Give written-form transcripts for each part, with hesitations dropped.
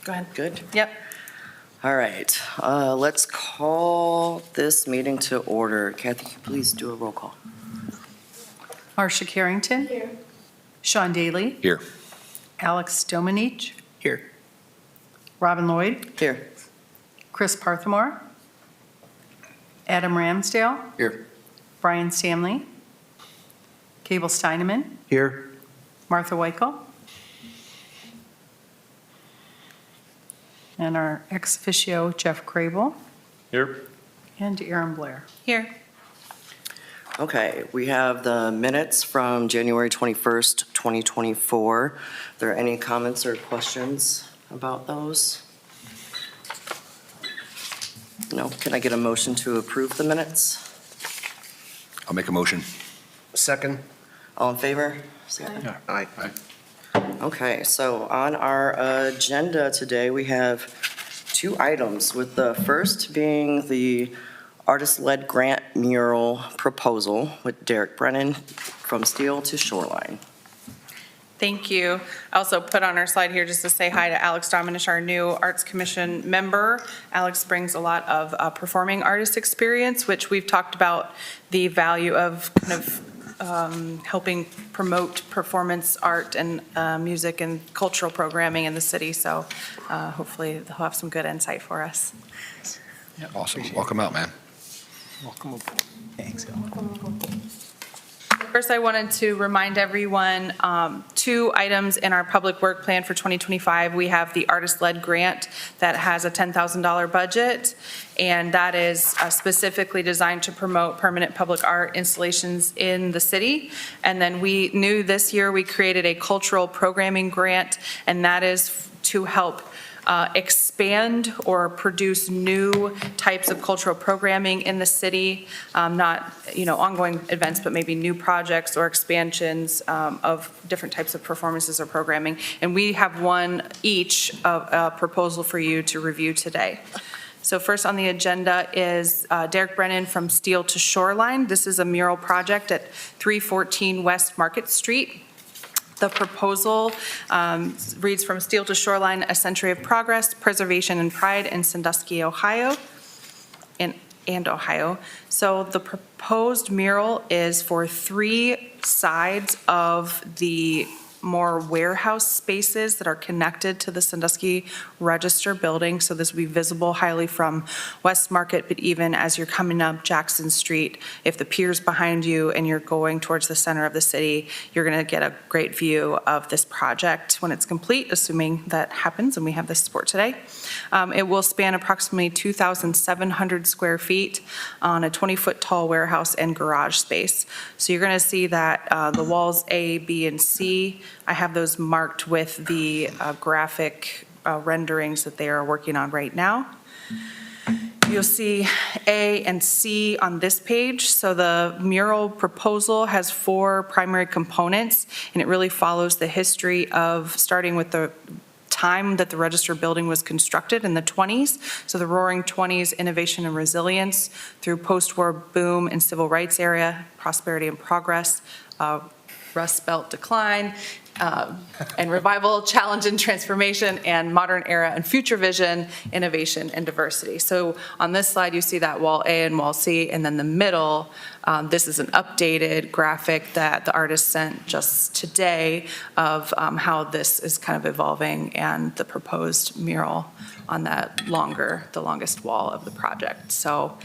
Go ahead. Good. Yep. All right. Let's call this meeting to order. Kathy, can you please do a roll call? Marcia Carrington. Here. Sean Daly. Here. Alex Domenech. Here. Robin Lloyd. Here. Chris Parthomore. Adam Ramsdale. Here. Brian Stanley. Cable Steineman. Here. Martha Weichel. And our ex officio, Jeff Crable. Here. And Aaron Blair. Here. Okay, we have the minutes from January 21st, 2024. Are there any comments or questions about those? No. Can I get a motion to approve the minutes? I'll make a motion. Second. All in favor? Say aye. Aye. Okay, so on our agenda today, we have two items, with the first being the artist-led grant mural proposal with Derek Brennan from Steel to Shoreline. Thank you. I also put on our slide here just to say hi to Alex Domenech, our new Arts Commission member. Alex brings a lot of performing artist experience, which we've talked about the value of kind of helping promote performance art and music and cultural programming in the city. So hopefully they'll have some good insight for us. Awesome. Welcome out, man. Welcome aboard. Thanks. First, I wanted to remind everyone, two items in our public work plan for 2025. We have the artist-led grant that has a $10,000 budget, and that is specifically designed to promote permanent public art installations in the city. And then we knew this year we created a cultural programming grant, and that is to help expand or produce new types of cultural programming in the city, not, ongoing events, but maybe new projects or expansions of different types of performances or programming. And we have one each of a proposal for you to review today. So first on the agenda is Derek Brennan from Steel to Shoreline. This is a mural project at 314 West Market Street. The proposal reads From Steel to Shoreline, A Century of Progress, Preservation and Pride in Sandusky, Ohio, and Ohio. So the proposed mural is for three sides of the more warehouse spaces that are connected to the Sandusky Register building. So this will be visible highly from West Market, but even as you're coming up Jackson Street, if the pier's behind you and you're going towards the center of the city, you're going to get a great view of this project when it's complete, assuming that happens and we have this support today. It will span approximately 2,700 square feet on a 20-foot tall warehouse and garage space. So you're going to see that the walls A, B, and C, I have those marked with the graphic renderings that they are working on right now. You'll see A and C on this page. So the mural proposal has four primary components, and it really follows the history of starting with the time that the Register building was constructed in the 20s. So the Roaring 20s, innovation and resilience through post-war boom and civil rights era, prosperity and progress, Rust Belt decline, and revival, challenge and transformation, and modern era and future vision, innovation and diversity. So on this slide, you see that wall A and wall C, and then the middle, this is an updated graphic that the artist sent just today of how this is kind of evolving and the proposed mural on the longest wall of the project. So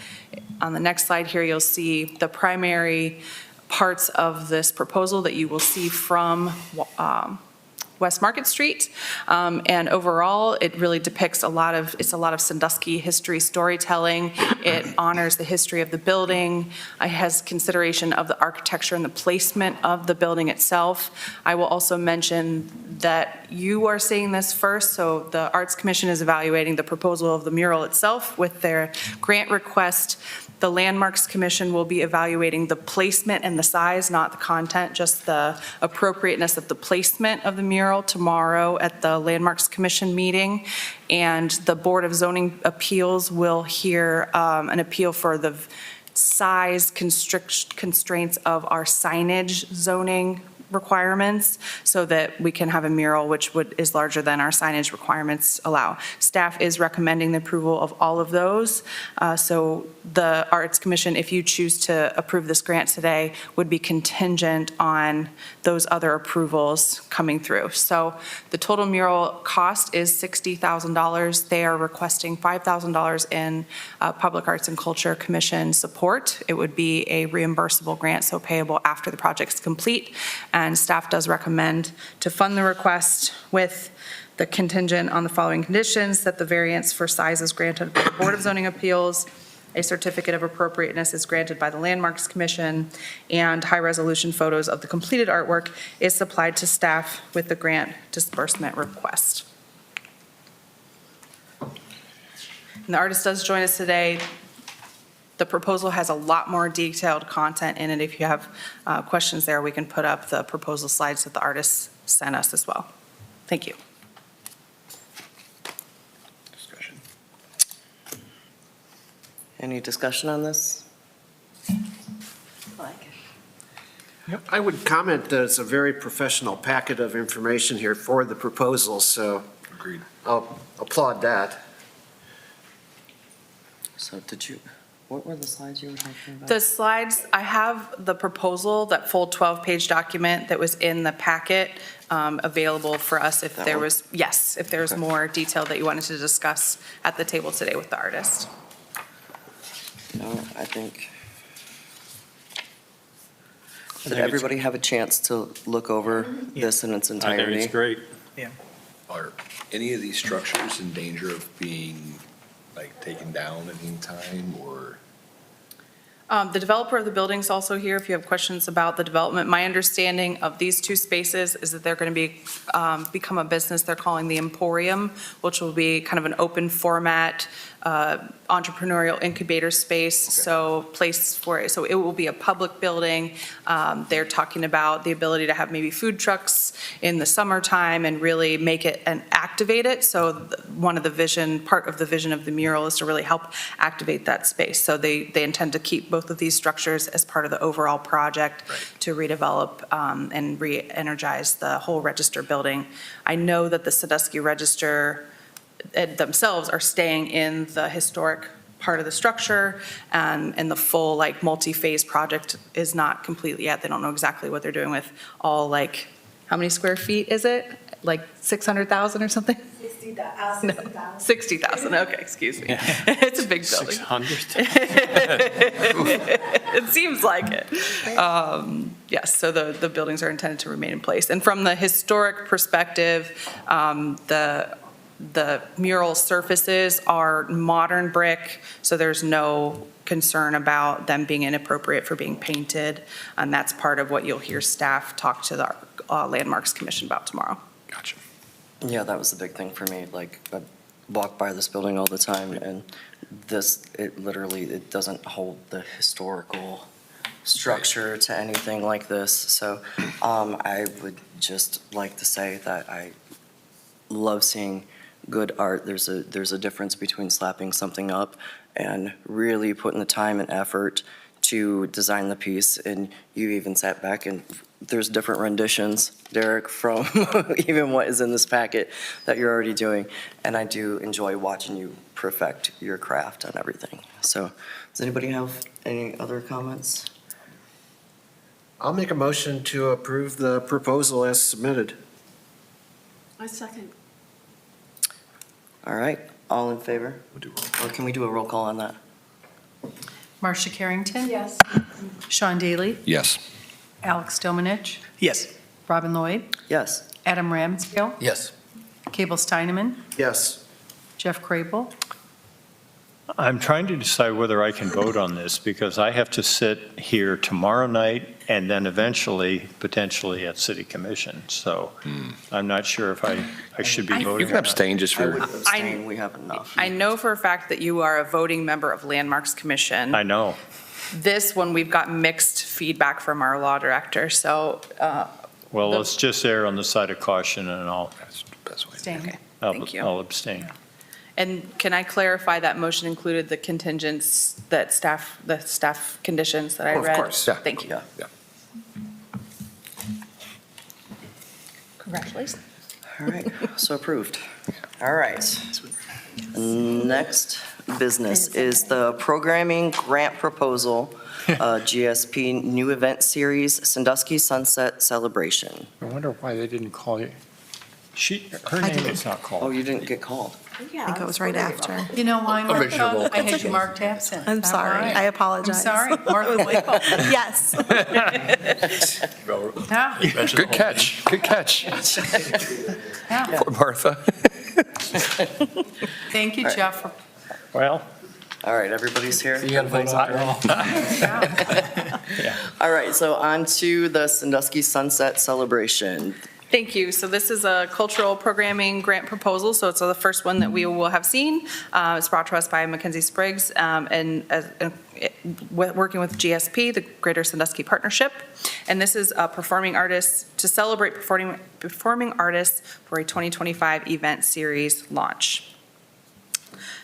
on the next slide here, you'll see the primary parts of this proposal that you will see from West Market Street. And overall, it really depicts a lot of Sandusky history storytelling. It honors the history of the building. It has consideration of the architecture and the placement of the building itself. I will also mention that you are seeing this first, so the Arts Commission is evaluating the proposal of the mural itself with their grant request. The Landmarks Commission will be evaluating the placement and the size, not the content, just the appropriateness of the placement of the mural tomorrow at the Landmarks Commission meeting. And the Board of Zoning Appeals will hear an appeal for the size constraints of our signage zoning requirements so that we can have a mural which is larger than our signage requirements allow. Staff is recommending the approval of all of those. So the Arts Commission, if you choose to approve this grant today, would be contingent on those other approvals coming through. So the total mural cost is $60,000. They are requesting $5,000 in Public Arts and Culture Commission support. It would be a reimbursable grant, so payable after the project's complete. And staff does recommend to fund the request with the contingent on the following conditions: that the variance for size is granted by the Board of Zoning Appeals, a certificate of appropriateness is granted by the Landmarks Commission, and high-resolution photos of the completed artwork is supplied to staff with the grant disbursement request. And the artist does join us today. The proposal has a lot more detailed content in it. If you have questions there, we can put up the proposal slides that the artist sent us as well. Thank you. Discussion. Any discussion on this? I would comment that it's a very professional packet of information here for the proposal, so Agreed. I'll applaud that. So what were the slides you were talking about? The slides, I have the proposal, that full 12-page document that was in the packet, available for us if That there one? was, yes, if there's Okay. more detail that you wanted to discuss at the table today with the artist. No, I think. Did everybody have a chance to look over this in its I entirety? think it's great. Are any of these structures in danger of being, like, taken down at any time, or? The developer of the building's also here if you have questions about the development. My understanding of these two spaces is that they're going to be, become a business they're calling the Emporium, which will be kind of an open format, entrepreneurial incubator space, so it will be a public building. They're talking about the ability to have maybe food trucks in the summertime and really make it and activate it. So part of the vision of the mural is to really help activate that space. So they intend to keep both of these structures as part of the overall project to redevelop and re-energize the whole Register building. I know that the Sandusky Register themselves are staying in the historic part of the structure, and the full multi-phase project is not complete yet. They don't know exactly what they're doing with all how many square feet is it? 600,000 or something? 60,000. 60,000, okay, excuse me. It's a big building. 600. It seems like it. Yes, so the buildings are intended to remain in place. And from the historic perspective, the mural surfaces are modern brick, so there's no concern about them being inappropriate for being painted. And that's part of what you'll hear staff talk to the Landmarks Commission about tomorrow. Gotcha. Yeah, that was the big thing for me. I walk by this building all the time, and it doesn't hold the historical structure to anything like this. So I would just like to say that I love seeing good art. There's a difference between slapping something up and really putting the time and effort to design the piece. And you even sat back and there's different renditions, Derek, from even what is in this packet that you're already doing. And I do enjoy watching you perfect your craft on everything. So does anybody have any other comments? I'll make a motion to approve the proposal as submitted. I second. All right, all in favor? We'll do roll. Or can we do a roll call on that? Marcia Carrington? Yes. Sean Daly? Yes. Alex Domenich? Yes. Robin Lloyd? Yes. Adam Ramsdale? Yes. Cable Steineman? Yes. Jeff Crable? I'm trying to decide whether I can vote on this because I have to sit here tomorrow night and then eventually, potentially at City Commission. So I'm not sure if I should be I- voting. You can or not. abstain just I would for, abstain, we have enough. I know for a fact that you are a voting member of Landmarks Commission. I know. This one, we've got mixed feedback from our law director, so Well, The- let's just err on the side of caution and that's the best way. Staying. Thank you. I'll abstain. And can I clarify that motion included the contingents the staff conditions that I Oh, of read? course. Yeah. Thank you. Yeah. Yeah. Congratulations. All right, so approved. All right. Next business is the programming grant proposal, GSP New Event Series Sandusky Sunset Celebration. I wonder why they didn't call you. Her name is not Oh, called. you didn't get called. I think it was right after. You know why, I'll make sure Martha? we'll- I had you marked absent. I'm Is that sorry. right? I apologize. I'm sorry, Martha Waco. Yes. Yeah, Good catch, good catch. yeah. Poor Martha. Thank you, Jeff, for Well, All right, everybody's here? you got to vote All right, so on to the Sandusky Sunset Celebration. Thank you. So this is a cultural programming grant proposal, so it's the first one that we will have seen. It's brought to us by Mackenzie Spriggs working with GSP, the Greater Sandusky Partnership. And this is performing artists to celebrate performing artists for a 2025 event series launch.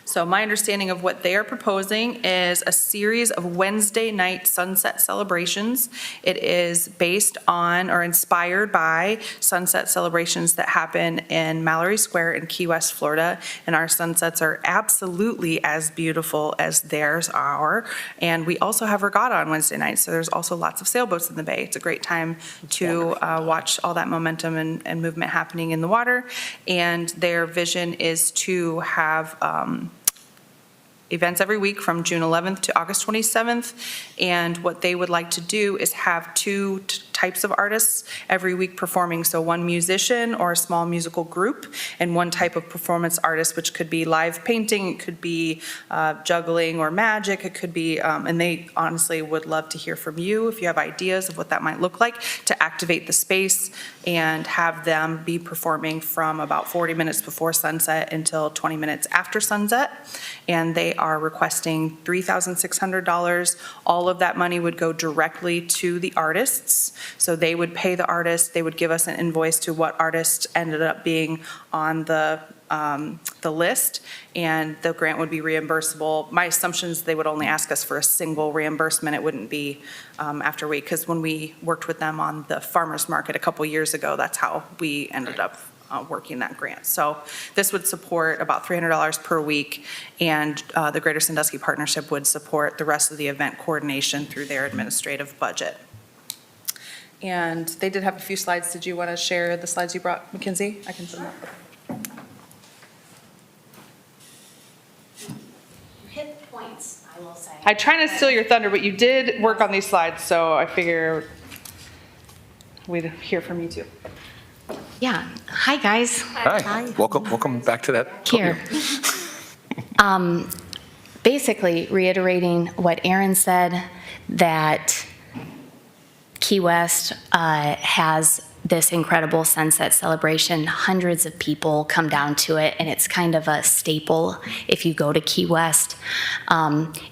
So my understanding of what they are proposing is a series of Wednesday night sunset celebrations. It is based on or inspired by sunset celebrations that happen in Mallory Square in Key West, Florida. And our sunsets are absolutely as beautiful as theirs are. And we also have regatta on Wednesday nights, so there's also lots of sailboats in the bay. It's a great time to watch all that momentum and movement happening in the water. And their vision is to have events every week from June 11th to August 27th. And what they would like to do is have two types of artists every week performing. So one musician or a small musical group, and one type of performance artist, which could be live painting, it could be juggling or magic, it could be, and they honestly would love to hear from you if you have ideas of what that might look like to activate the space and have them be performing from about 40 minutes before sunset until 20 minutes after sunset. And they are requesting $3,600. All of that money would go directly to the artists. So they would pay the artist, they would give us an invoice to what artist ended up being on the list, and the grant would be reimbursable. My assumption is they would only ask us for a single reimbursement. It wouldn't be after we, because when we worked with them on the farmer's market a couple years ago, that's how we ended up working that grant. So this would support about $300 per week, and the Greater Sandusky Partnership would support the rest of the event coordination through their administrative budget. And they did have a few slides. Did you want to share the slides you brought, Mackenzie? I can send that. You hit points, I will say. I try not to steal your thunder, but you did work on these slides, so I figure we'd hear from you too. Yeah. Hi, guys. Hi, welcome back to that. Here. Basically reiterating what Aaron said, that Key West has this incredible sunset celebration. Hundreds of people come down to it, and it's kind of a staple if you go to Key West.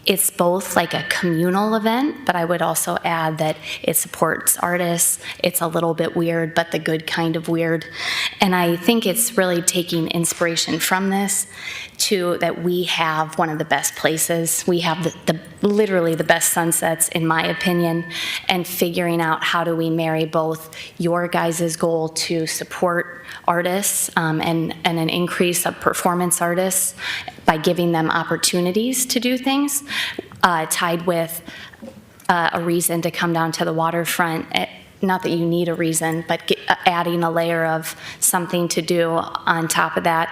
It's both like a communal event, but I would also add that it supports artists. It's a little bit weird, but the good kind of weird. And I think it's really taking inspiration from this to that we have one of the best places. We have literally the best sunsets, in my opinion, and figuring out how do we marry both your guys' goal to support artists and an increase of performance artists by giving them opportunities to do things, tied with a reason to come down to the waterfront. Not that you need a reason, but adding a layer of something to do on top of that.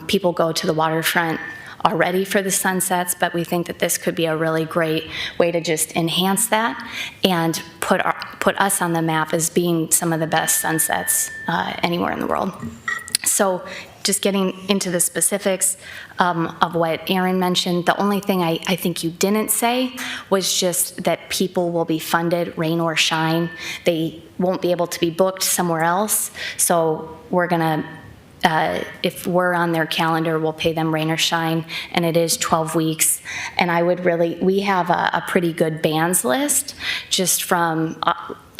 People go to the waterfront already for the sunsets, but we think that this could be a really great way to just enhance that and put us on the map as being some of the best sunsets anywhere in the world. So just getting into the specifics of what Aaron mentioned, the only thing I think you didn't say was just that people will be funded rain or shine. They won't be able to be booked somewhere else, so we're gonna if we're on their calendar, we'll pay them rain or shine, and it is 12 weeks. And we have a pretty good bands list just from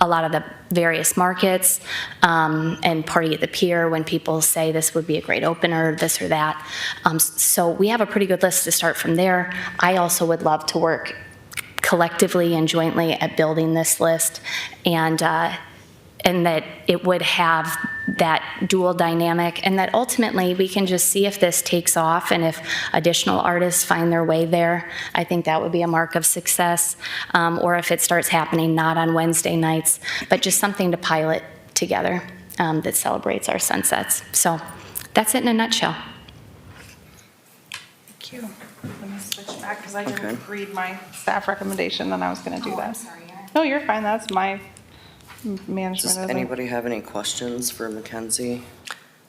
a lot of the various markets and Party at the Pier when people say this would be a great opener, this or that. So we have a pretty good list to start from there. I also would love to work collectively and jointly at building this list and and that it would have that dual dynamic, and that ultimately we can just see if this takes off and if additional artists find their way there. I think that would be a mark of success, or if it starts happening not on Wednesday nights, but just something to pilot together that celebrates our sunsets. So that's it in a nutshell. Thank you. Let me switch back because I Okay. didn't read my staff recommendation, then I was going to do that. sorry, Erin. No, you're fine. That's my management Does of it. anybody have any questions for Mackenzie?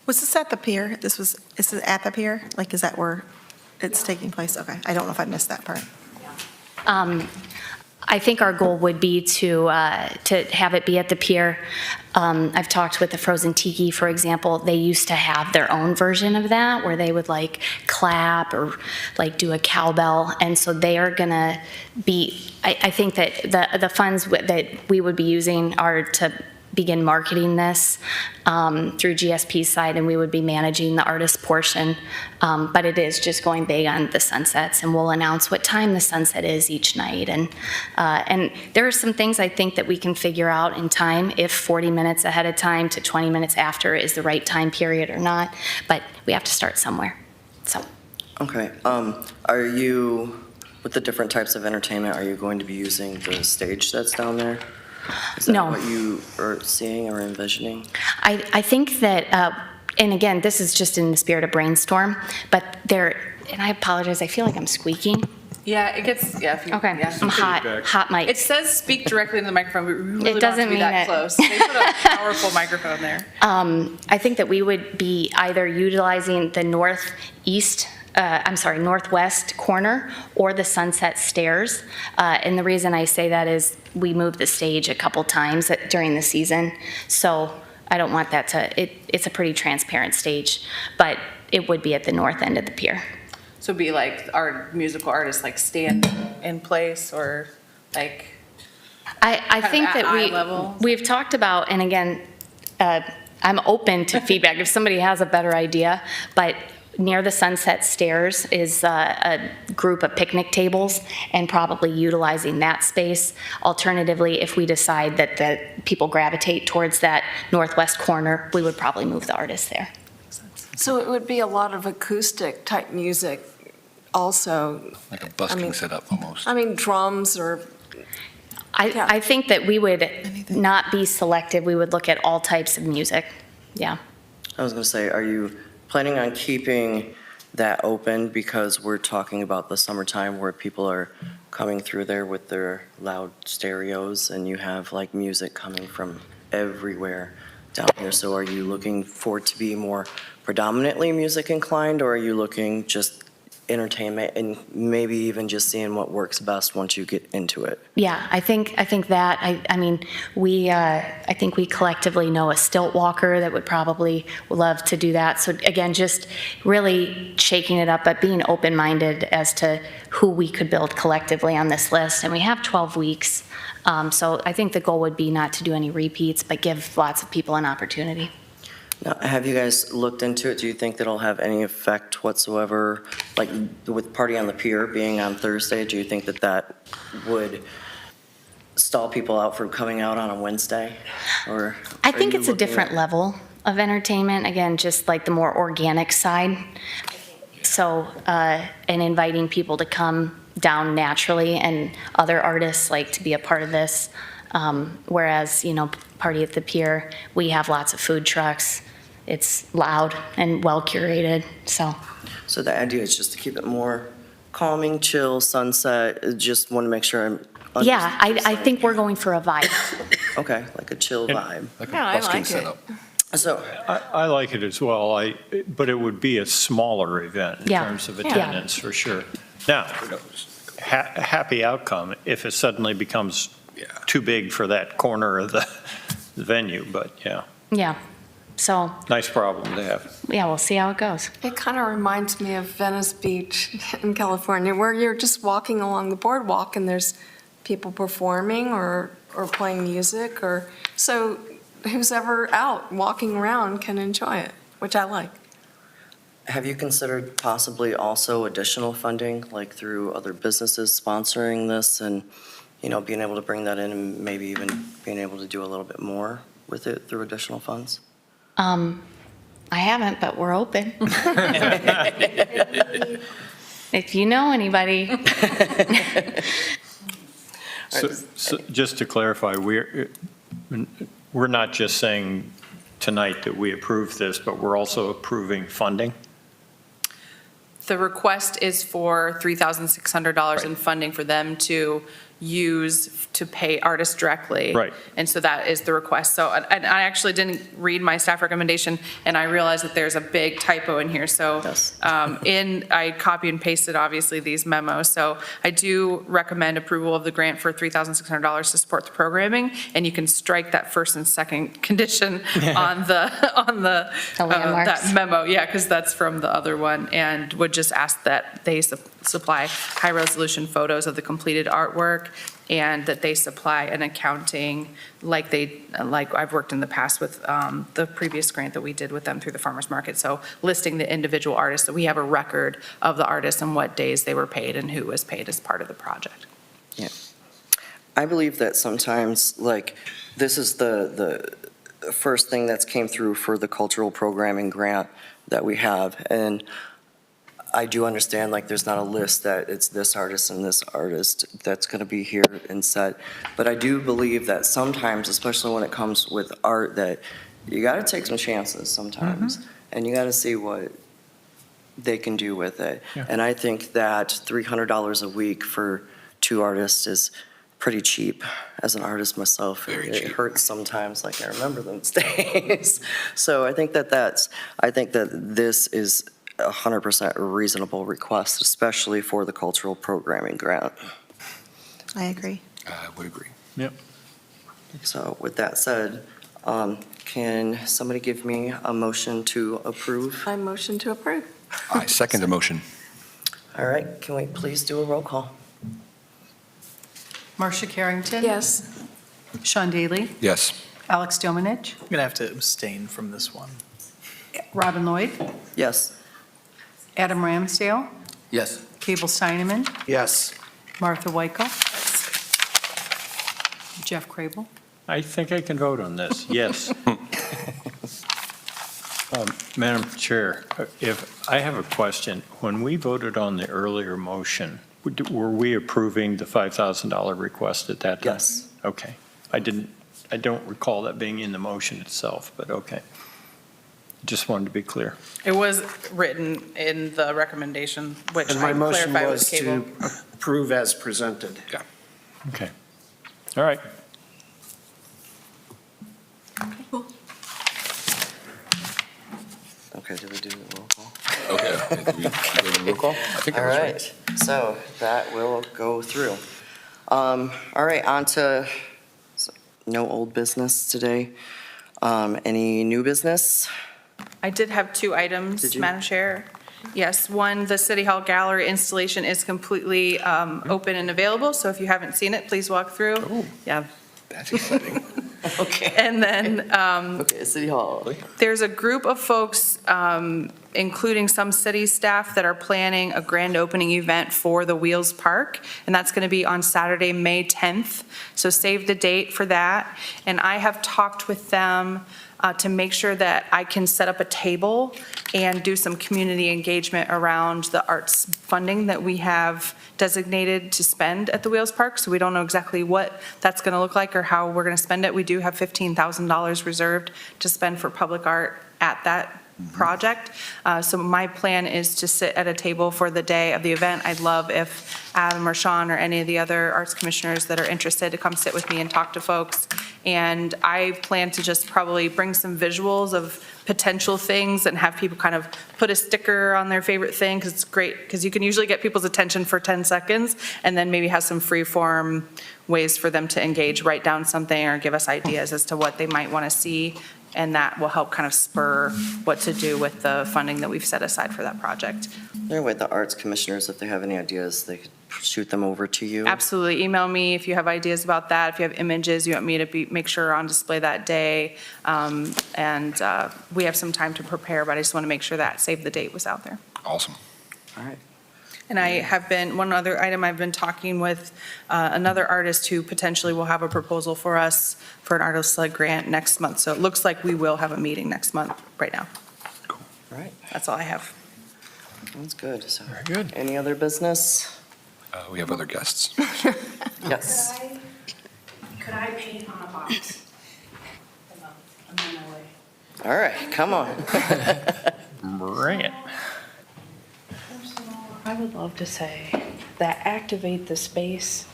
Was this at the pier? Is this at the pier? Like, is that where it's taking place? Okay, I don't know if I missed that part. I think our goal would be to have it be at the pier. I've talked with the Frozen Tiki, for example. They used to have their own version of that where they would like clap or like do a cowbell. And so they are going to be, I think that the funds that we would be using are to begin marketing this through GSP's side, and we would be managing the artist portion. But it is just going big on the sunsets, and we'll announce what time the sunset is each night. And there are some things I think that we can figure out in time, if 40 minutes ahead of time to 20 minutes after is the right time period or not. But we have to start somewhere. So Okay, are you, with the different types of entertainment, are you going to be using the stage that's down there? Is that No. what you are seeing or envisioning? I think that, and again, this is just in the spirit of brainstorm, but there, and I apologize, I feel like I'm squeaking. Yeah, it gets, yeah. If you, Okay, yeah. I'm hot mic. It says speak directly into the microphone, but we really don't have doesn't to be mean that it. close. They put a powerful microphone there. I think that we would be either utilizing the northwest corner or the sunset stairs. And the reason I say that is we moved the stage a couple times during the season. So I don't want that it's a pretty transparent stage, but it would be at the north end of the pier. So it'd be like our musical artists like stand in place or like, I think at that eye level? we've talked about, and again, I'm open to feedback if somebody has a better idea, but near the sunset stairs is a group of picnic tables and probably utilizing that space. Alternatively, if we decide that the people gravitate towards that northwest corner, we would probably move the artists there. So it would be a lot of acoustic type music also. Like a busking mean- setup almost. I mean, drums or, Yeah. I think that we would not be selective. We would look at all types of music. Yeah. I was going to say, are you planning on keeping that open because we're talking about the summertime where people are coming through there with their loud stereos and you have like music coming from everywhere down here? So are you looking for it to be more predominantly music inclined, or are you looking just entertainment and maybe even just seeing what works best once you get into it? Yeah, I think that, I mean, I think we collectively know a stilt walker that would probably love to do that. So again, just really shaking it up, but being open-minded as to who we could build collectively on this list. And we have 12 weeks. So I think the goal would be not to do any repeats, but give lots of people an opportunity. Now, have you guys looked into it? Do you think that'll have any effect whatsoever? Like with Party on the Pier being on Thursday, do you think that that would stall people out from coming out on a Wednesday? Or I are think you it's a looking different at- level of entertainment, again, just like the more organic side. So, and inviting people to come down naturally, and other artists like to be a part of this. Whereas, Party at the Pier, we have lots of food trucks. It's loud and well curated, so. So the idea is just to keep it more calming, chill, sunset. Just want to make sure I'm. Yeah, I think we're going for a vibe. Okay, like a chill vibe. Like Yeah, a I busking like it. setup. So, I like it as well, but it would be a smaller event in Yeah. terms of Yeah. attendance, for sure. Now, happy outcome if it suddenly becomes Yeah. too big for that corner of the venue, but yeah, Yeah, so, nice problem to have. yeah, we'll see how it goes. it kind of reminds me of Venice Beach in California, where you're just walking along the boardwalk and there's people performing or playing music, or, so who's ever out walking around can enjoy it, which I like. have you considered possibly also additional funding, like through other businesses sponsoring this and, being able to bring that in and maybe even being able to do a little bit more with it through additional funds? I haven't, but we're open. If you know anybody. So just to clarify, we're not just saying tonight that we approve this, but we're also approving funding? The request is for $3,600 in funding for them to use to pay artists directly. Right. And so that is the request. So, and I actually didn't read my staff recommendation, and I realized that there's a big typo in here. So Yes. I copy and pasted, obviously, these memos. So I do recommend approval of the grant for $3,600 to support the programming, and you can strike that first and second condition on the landmarks. that memo. Yeah, because that's from the other one, and would just ask that they supply high-resolution photos of the completed artwork, and that they supply an accounting like I've worked in the past with the previous grant that we did with them through the farmer's market. So listing the individual artists, so we have a record of the artists and what days they were paid and who was paid as part of the project. I believe that sometimes, like, this is the first thing that's came through for the cultural programming grant that we have, and I do understand, like, there's not a list that it's this artist and this artist that's going to be here and set, but I do believe that sometimes, especially when it comes with art, that you got to take some chances sometimes, and you got to see what they can do with it. Yeah. And I think that $300 a week for 2 artists is pretty cheap. As an artist myself, Very it cheap. hurts sometimes, like I remember those days. So I think that this is 100% a reasonable request, especially for the cultural programming grant. I agree. I would agree. So with that said, can somebody give me a motion to approve? I motion to approve. I second the motion. All right, can we please do a roll call? Marcia Carrington? Yes. Sean Daly? Yes. Alex Domenich? I'm going to have to abstain from this one. Robin Lloyd? Yes. Adam Ramsdale? Yes. Cable Steineman? Yes. Martha Wyckoff? Jeff Crable? I think I can vote on this, yes. Madam Chair, if I have a question, when we voted on the earlier motion, were we approving the $5,000 request at that time? Yes. Okay. I don't recall that being in the motion itself, but okay. Just wanted to be clear. It was written in the recommendation, which And I my motion clarified with was Cable. to approve as presented. Okay. All right. Okay, did we do a roll call? Okay. Roll call? I think All that was right, so that will go through. All right, on to, no old business today. Any new business? I did have 2 Did items, you? Madam Chair. Yes, one, the City Hall Gallery installation is completely open and available, so if you haven't seen it, please walk through. Oh. Yeah. That's exciting. Okay. And then Okay, City Hall. there's a group of folks, including some city staff, that are planning a grand opening event for the Wheels Park, and that's going to be on Saturday, May 10th. So save the date for that. And I have talked with them to make sure that I can set up a table and do some community engagement around the arts funding that we have designated to spend at the Wheels Park. So we don't know exactly what that's going to look like or how we're going to spend it. We do have $15,000 reserved to spend for public art at that project. So my plan is to sit at a table for the day of the event. I'd love if Adam or Sean or any of the other arts commissioners that are interested to come sit with me and talk to folks. And I plan to just probably bring some visuals of potential things and have people kind of put a sticker on their favorite thing, because it's great, because you can usually get people's attention for 10 seconds, and then maybe have some free form ways for them to engage, write down something or give us ideas as to what they might want to see. And that will help kind of spur what to do with the funding that we've set aside for that project. Anyway, the arts commissioners, if they have any ideas, they could shoot them over to you. Absolutely. Email me if you have ideas about that, if you have images you want me to make sure are on display that day. We have some time to prepare, but I just want to make sure that save the date was out there. Awesome. All right. And I have been, one other item, I've been talking with another artist who potentially will have a proposal for us for an artist-led grant next month. So it looks like we will have a meeting next month right now. All right, That's all I have. that's good. So, Very good. any other business? We have other guests. Yes. Could I paint on a box? I'm on my way. All right, come on. Bring it. First of all, I would love to say that activate the space.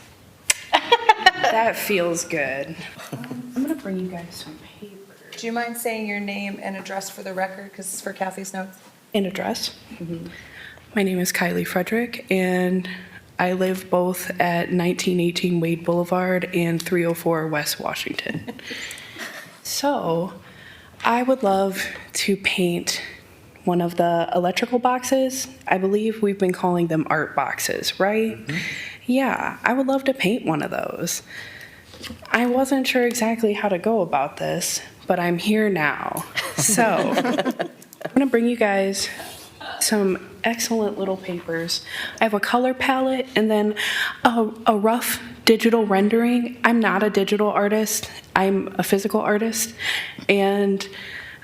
That feels good. I'm gonna bring you guys some paper. Do you mind saying your name and address for the record, because it's for Kathy's notes? And address. My name is Kylie Frederick, and I live both at 1918 Wade Boulevard and 304 West Washington. So, I would love to paint one of the electrical boxes. I believe we've been calling them art boxes, right? Yeah, I would love to paint one of those. I wasn't sure exactly how to go about this, but I'm here now. So, I'm gonna bring you guys some excellent little papers. I have a color palette and then a rough digital rendering. I'm not a digital artist, I'm a physical artist. And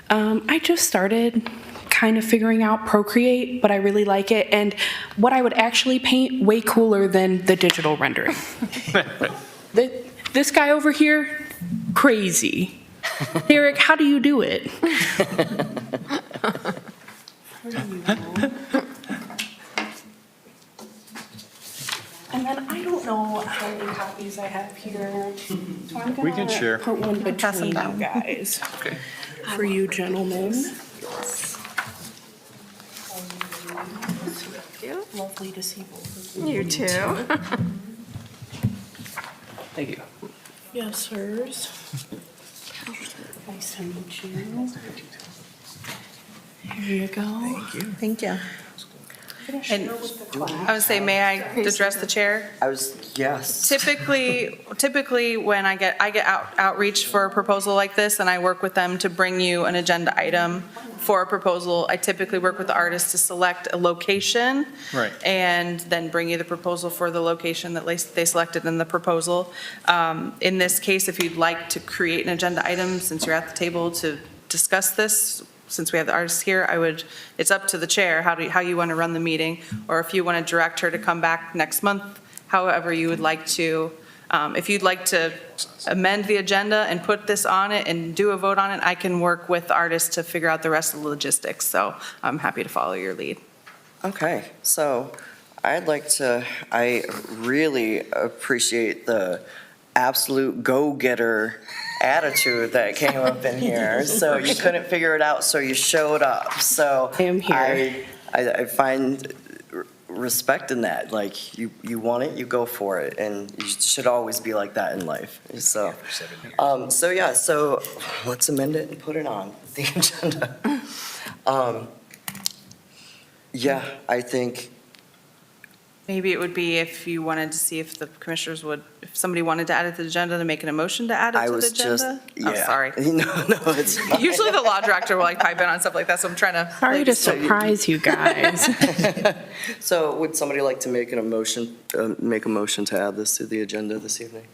I just started kind of figuring out Procreate, but I really like it. And what I would actually paint, way cooler than the digital rendering. This guy over here, crazy. Derek, how do you do it? And then I don't know how many copies I have here. So I'm We can gonna share. Put one pass them between you down. guys. Okay. For you gentlemen. Lovely to see both of you. You too. Thank you. Yes, sirs. Nice to meet you. Here you go. Thank you. And I would say, may I address the chair? Yes. Typically, when I get outreach for a proposal like this, and I work with them to bring you an agenda item for a proposal, I typically work with the artist to select a location. Right. And then bring you the proposal for the location that they selected in the proposal. In this case, if you'd like to create an agenda item, since you're at the table to discuss this, since we have the artist here, it's up to the chair, how you want to run the meeting, or if you want to direct her to come back next month, however you would like to. If you'd like to amend the agenda and put this on it and do a vote on it, I can work with the artist to figure out the rest of the logistics, so I'm happy to follow your lead. Okay, so I really appreciate the absolute go-getter attitude that came up in here. So you couldn't figure it out, so you showed up. So I am here. I find respect in that. Like, you want it, you go for it, and you should always be like that in life. So, so let's amend it and put it on the agenda. I think Maybe it would be if you wanted to see if the commissioners if somebody wanted to add it to the agenda, to make an emotion to add it I to the was just, agenda? yeah. Oh, sorry. No, it's fine. Usually the law director will pipe in on stuff like that, so I'm trying to. Sorry to surprise you guys. So would somebody like to make a motion to add this to the agenda this evening?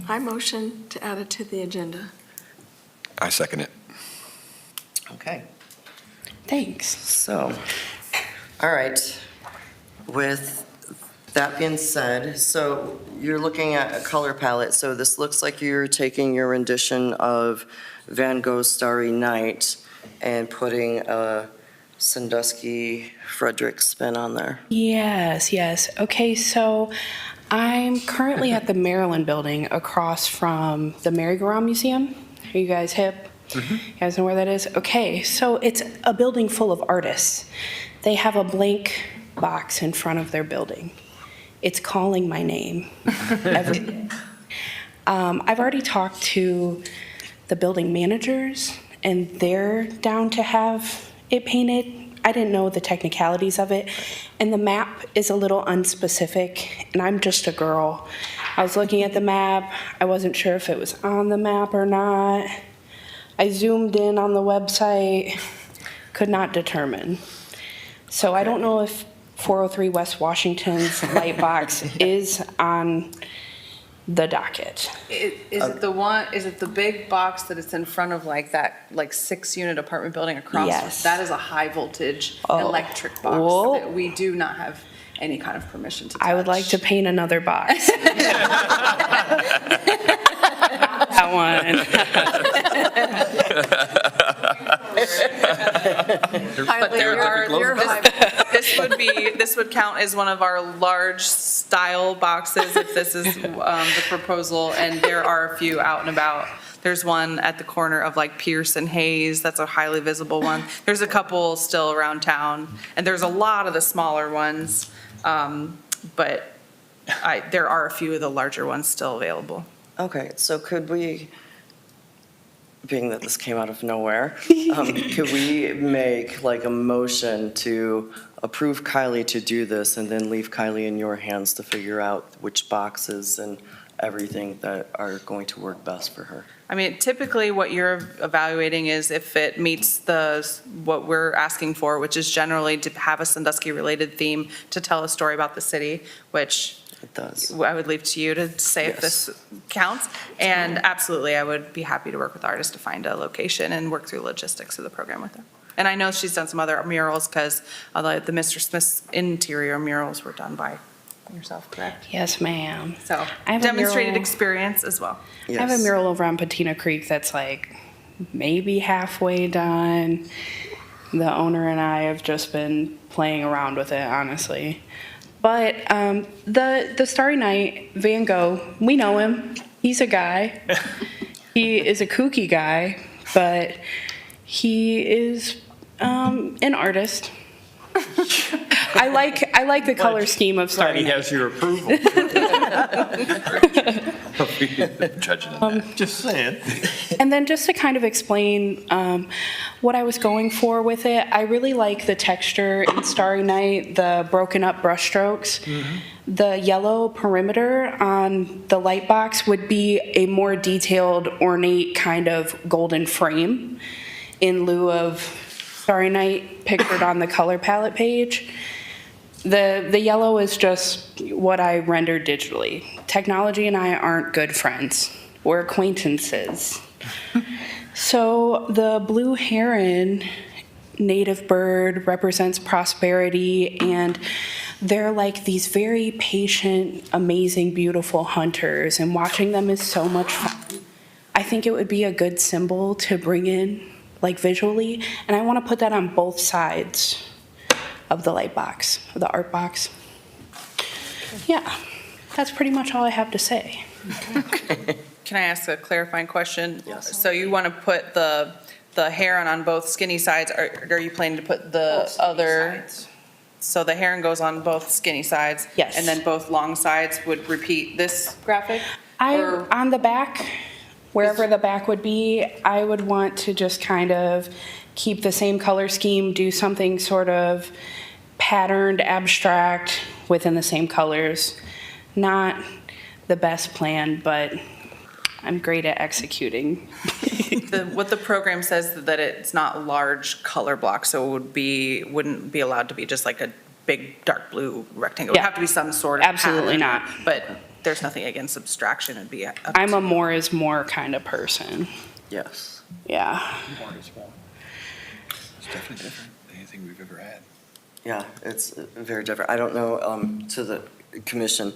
I motion to add it to the agenda. I second it. Okay, Thanks. so, all right. With that being said, so you're looking at a color palette. So this looks like you're taking your rendition of Van Gogh's Starry Night and putting a Sandusky Frederick spin on there. Yes. Okay, so I'm currently at the Maryland Building across from the Merry-Go-Round Museum. Are you guys hip? You guys know where that is? Okay, so it's a building full of artists. They have a blank box in front of their building. It's calling my name every day. I've already talked to the building managers, and they're down to have it painted. I didn't know the technicalities of it, and the map is a little unspecific, and I'm just a girl. I was looking at the map. I wasn't sure if it was on the map or not. I zoomed in on the website, could not determine. So I don't know if 403 West Washington's light box is on the docket. Is it the one, is it the big box that it's in front of like that, like 6-unit apartment building across? Yes. That is a high voltage Oh. electric box Whoa. that we do not have any kind of permission to touch. I would like to paint another box. That one. But there are, this would count as one of our large style boxes if this is the proposal, and there are a few out and about. There's one at the corner of like Pierce and Hayes, that's a highly visible one. There's a couple still around town, and there's a lot of the smaller ones, but there are a few of the larger ones still available. Okay, so could we, being that this came out of nowhere, could we make like a motion to approve Kylie to do this and then leave Kylie in your hands to figure out which boxes and everything that are going to work best for her? I mean, typically what you're evaluating is if it meets what we're asking for, which is generally to have a Sandusky-related theme to tell a story about the city, which It does. I would leave to you to say if this counts. And absolutely, I would be happy to work with artists to find a location and work through logistics of the program with her. And I know she's done some other murals because the Mr. Smith's interior murals were done by yourself, correct? Yes, ma'am. So I have a demonstrated mural- experience as well. I have a mural over on Patina Creek that's like maybe halfway done. The owner and I have just been playing around with it, honestly. But the Starry Night, Van Gogh, we know him. He's a guy. He is a kooky guy, but he is an artist. I like the color scheme of Starry He Night. has your approval. Judging on that. Just saying. And then just to kind of explain what I was going for with it, I really like the texture in Starry Night, the broken up brushstrokes. The yellow perimeter on the light box would be a more detailed, ornate kind of golden frame in lieu of Starry Night pictured on the color palette page. The yellow is just what I rendered digitally. Technology and I aren't good friends. We're acquaintances. So the blue heron, native bird, represents prosperity, and they're like these very patient, amazing, beautiful hunters, and watching them is so much fun. I think it would be a good symbol to bring in, like visually, and I want to put that on both sides of the light box, of the art box. Yeah, that's pretty much all I have to say. Can I ask a clarifying question? Yes. So you want to put the heron on both skinny sides, or are you planning to put the other? So the heron goes on both skinny sides? Yes. And then both long sides would repeat this graphic? Or- On the back, wherever the back would be, I would want to just kind of keep the same color scheme, do something sort of patterned, abstract, within the same colors. Not the best plan, but I'm great at executing. What the program says that it's not large color blocks, so wouldn't be allowed to be just like a big dark blue rectangle. It would Yeah. have to be some sort of Absolutely pattern, not. But there's nothing against abstraction. It'd be. I'm a more is more kind of person. Yes. Yeah. It's definitely different than anything we've ever had. Yeah, it's very different. I don't know, to the commission,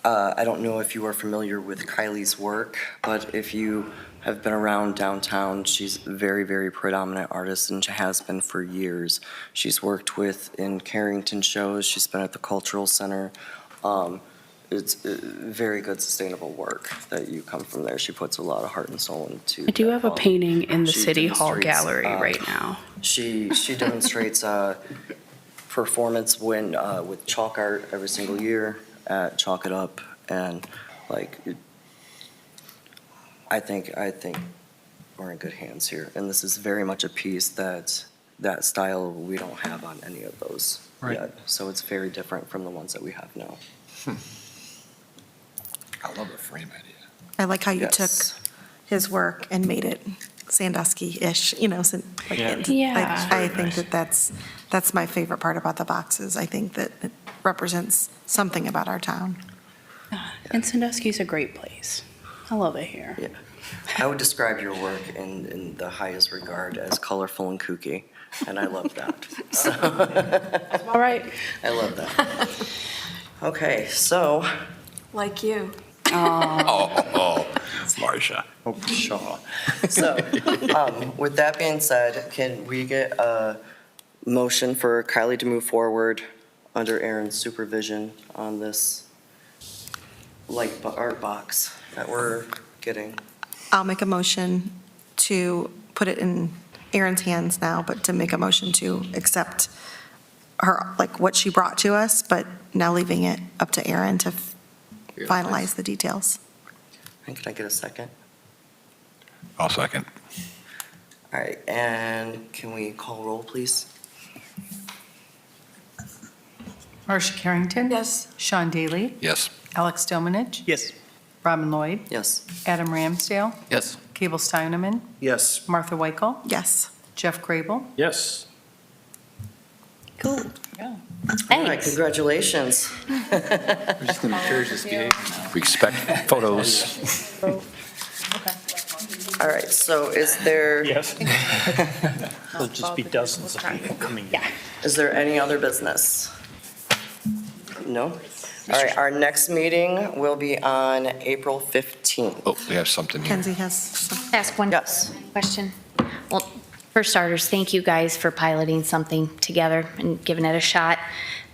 I don't know if you are familiar with Kylie's work, but if you have been around downtown, she's a very, very predominant artist and she has been for years. She's worked in Carrington shows, she's been at the Cultural Center. It's very good sustainable work that you come from there. She puts a lot of heart and soul into I do have a that. painting in the She City Hall demonstrates, gallery right now. She demonstrates performance with chalk art every single year at Chalk It Up, and I think we're in good hands here. And this is very much a piece that style we don't have on any of those yet. So it's very different from the ones that we have now. I love the frame idea. I like how you took Yes. his work and made it Sandusky-ish, you know, Yeah. Yeah. I think that that's my favorite part about the boxes. I think that it represents something about our town. And Sandusky's a great place. I love it here. Yeah. I would describe your work in the highest regard as colorful and kooky, and I love that. So, All right. I love that. Okay, so, Like you. Oh, Marcia. Oh, Shaw. so, with that being said, can we get a motion for Kylie to move forward under Aaron's supervision on this art box that we're getting? I'll make a motion to put it in Erin's hands now, but to make a motion to accept her, like what she brought to us, but now leaving it up to Erin to finalize the details. And can I get a second? I'll second. All right, and can we call roll, please? Marcia Carrington? Yes. Sean Daly? Yes. Alex Domenich? Yes. Robin Lloyd? Yes. Adam Ramsdale? Yes. Cable Steineman? Yes. Martha Weichel? Yes. Jeff Crable? Yes. Cool. All right, Thanks. congratulations. We're just going to encourage this behavior now. We expect photos. All right, so is there, Yes. There'll just be dozens of people coming in. is there any other business? No? All right, our next meeting will be on April 15th. Oh, we have something here. Kenzie has some. Ask one Yes. question. Well, for starters, thank you guys for piloting something together and giving it a shot.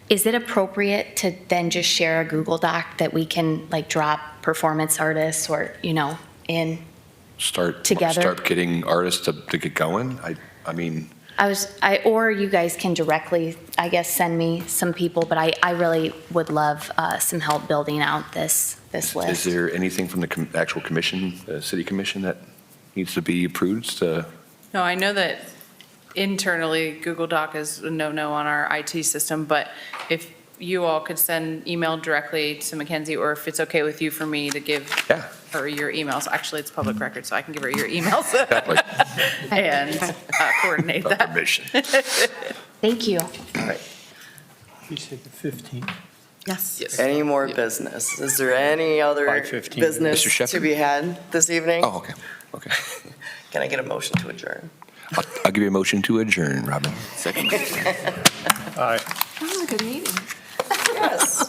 Is it appropriate to then just share a Google Doc that we can like drop performance artists or, you know, in? Together. Start getting artists to get going? I mean, Or you guys can directly, I guess, send me some people, but I really would love some help building out this is list. there anything from the actual commission, the city commission, that needs to be approved to? No, I know that internally, Google Doc is a no-no on our IT system, but if you all could send email directly to Mackenzie, or if it's okay with you for me to give Yeah. her your emails. Actually, it's public record, so I can give her your emails Like, and coordinate that. permission. Thank you. All right, You say the 15th? Yes. any more business? Is there any other 5:15. business Mr. Shepherd? to be had this evening? Oh, okay, okay. Can I get a motion to adjourn? I'll give you a motion to adjourn, Robin. Second. Aye. That was a good meeting. Yes.